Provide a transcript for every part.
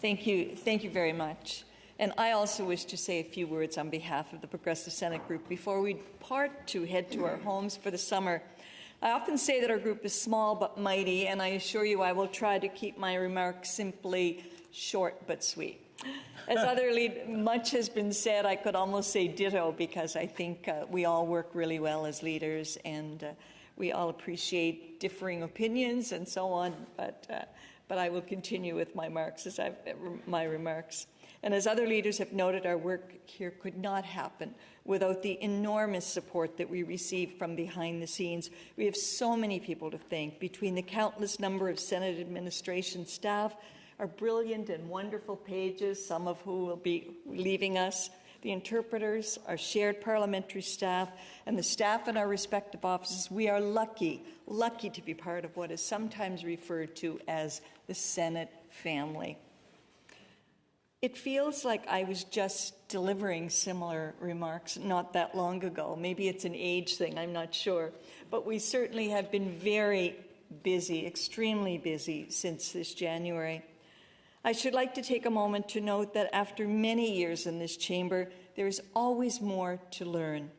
Thank you very much. And I also wish to say a few words on behalf of the Progressive Senate Group before we part to head to our homes for the summer. I often say that our group is small but mighty, and I assure you I will try to keep my remarks simply short but sweet. As much has been said, I could almost say ditto, because I think we all work really well as leaders, and we all appreciate differing opinions and so on, but I will continue with my remarks. And as other leaders have noted, our work here could not happen without the enormous support that we receive from behind the scenes. We have so many people to thank, between the countless number of Senate administration staff, our brilliant and wonderful pages, some of who will be leaving us, the interpreters, our shared parliamentary staff, and the staff in our respective offices. We are lucky to be part of what is sometimes referred to as the Senate family. It feels like I was just delivering similar remarks not that long ago. Maybe it's an age thing, I'm not sure. But we certainly have been very busy, extremely busy, since this January. I should like to take a moment to note that after many years in this chamber, there is always more to learn.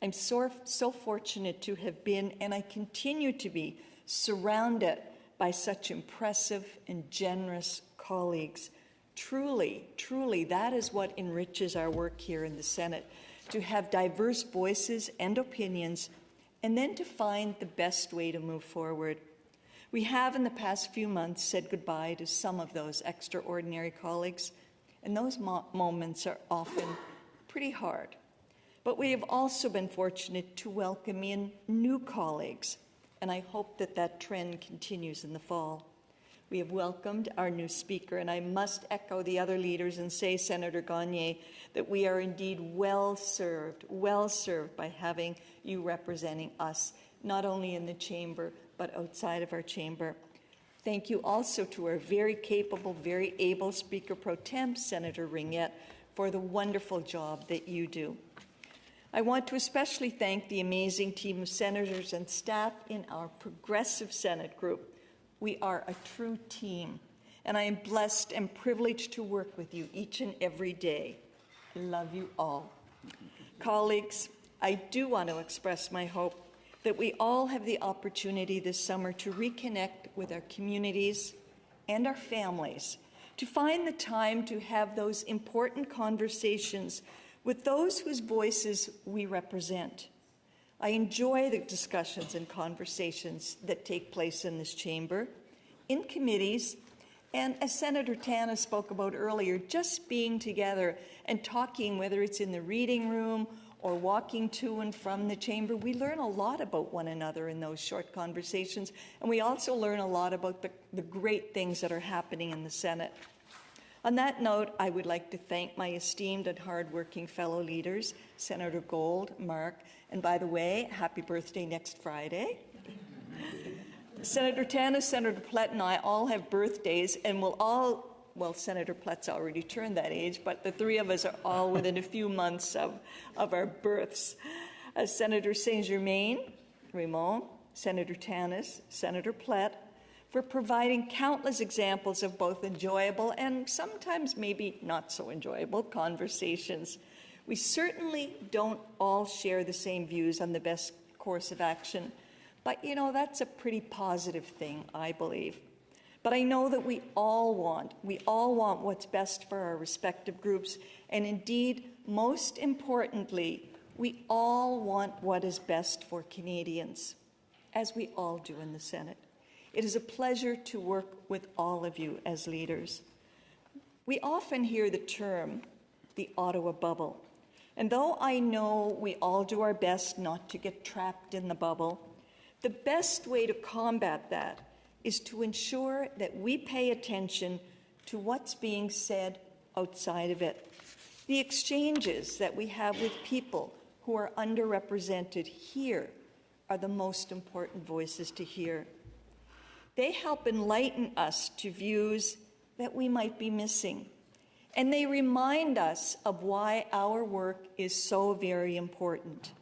I'm so fortunate to have been, and I continue to be, surrounded by such impressive and generous colleagues. Truly, that is what enriches our work here in the Senate, to have diverse voices and opinions, and then to find the best way to move forward. We have, in the past few months, said goodbye to some of those extraordinary colleagues, and those moments are often pretty hard. But we have also been fortunate to welcome in new colleagues, and I hope that that trend continues in the fall. We have welcomed our new Speaker, and I must echo the other leaders and say, Senator Gagne, that we are indeed well served by having you representing us, not only in the chamber, but outside of our chamber. Thank you also to our very capable, very able Speaker Pro Tem, Senator Ringett, for the wonderful job that you do. I want to especially thank the amazing team of senators and staff in our Progressive Senate Group. We are a true team, and I am blessed and privileged to work with you each and every day. I love you all. Colleagues, I do want to express my hope that we all have the opportunity this summer to reconnect with our communities and our families, to find the time to have those important conversations with those whose voices we represent. I enjoy the discussions and conversations that take place in this chamber, in committees, and as Senator Tanna spoke about earlier, just being together and talking, whether it's in the reading room or walking to and from the chamber. We learn a lot about one another in those short conversations, and we also learn a lot about the great things that are happening in the Senate. On that note, I would like to thank my esteemed and hardworking fellow leaders, Senator Gold, Mark, and by the way, happy birthday next Friday. Senator Tanna, Senator Plett, and I all have birthdays, and well, Senator Plett's already turned that age, but the three of us are all within a few months of our births. Senator St. Germain, Raymond, Senator Tannis, Senator Plett, for providing countless examples of both enjoyable and sometimes maybe not so enjoyable conversations. We certainly don't all share the same views on the best course of action, but that's a pretty positive thing, I believe. But I know that we all want what's best for our respective groups, and indeed, most importantly, we all want what is best for Canadians, as we all do in the Senate. It is a pleasure to work with all of you as leaders. We often hear the term, the Ottawa bubble. And though I know we all do our best not to get trapped in the bubble, the best way to combat that is to ensure that we pay attention to what's being said outside of it. The exchanges that we have with people who are underrepresented here are the most important voices to hear. They help enlighten us to views that we might be missing. And they remind us of why our work is so very important,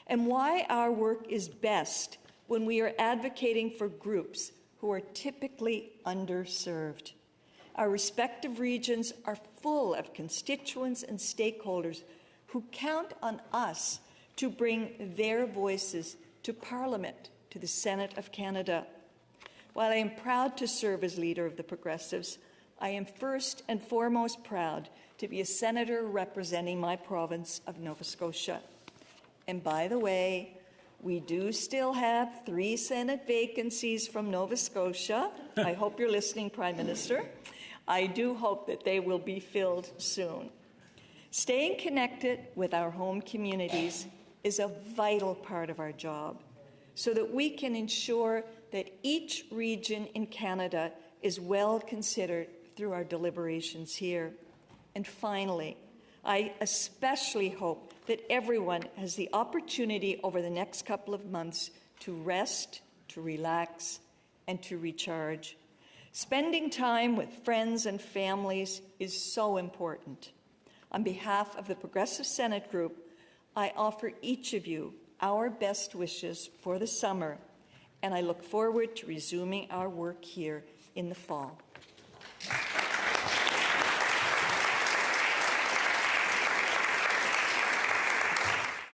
and why our work is best when we are advocating for groups who are typically underserved. Our respective regions are full of constituents and stakeholders who count on us to bring their voices to Parliament, to the Senate of Canada. While I am proud to serve as leader of the Progressives, I am first and foremost proud to be a senator representing my province of Nova Scotia. And by the way, we do still have 3 Senate vacancies from Nova Scotia. I hope you're listening, Prime Minister. I do hope that they will be filled soon. Staying connected with our home communities is a vital part of our job so that we can ensure that each region in Canada is well considered through our deliberations here. And finally, I especially hope that everyone has the opportunity over the next couple of months to rest, to relax, and to recharge. Spending time with friends and families is so important. On behalf of the Progressive Senate Group, I offer each of you our best wishes for the summer, and I look forward to resuming our work here in the fall.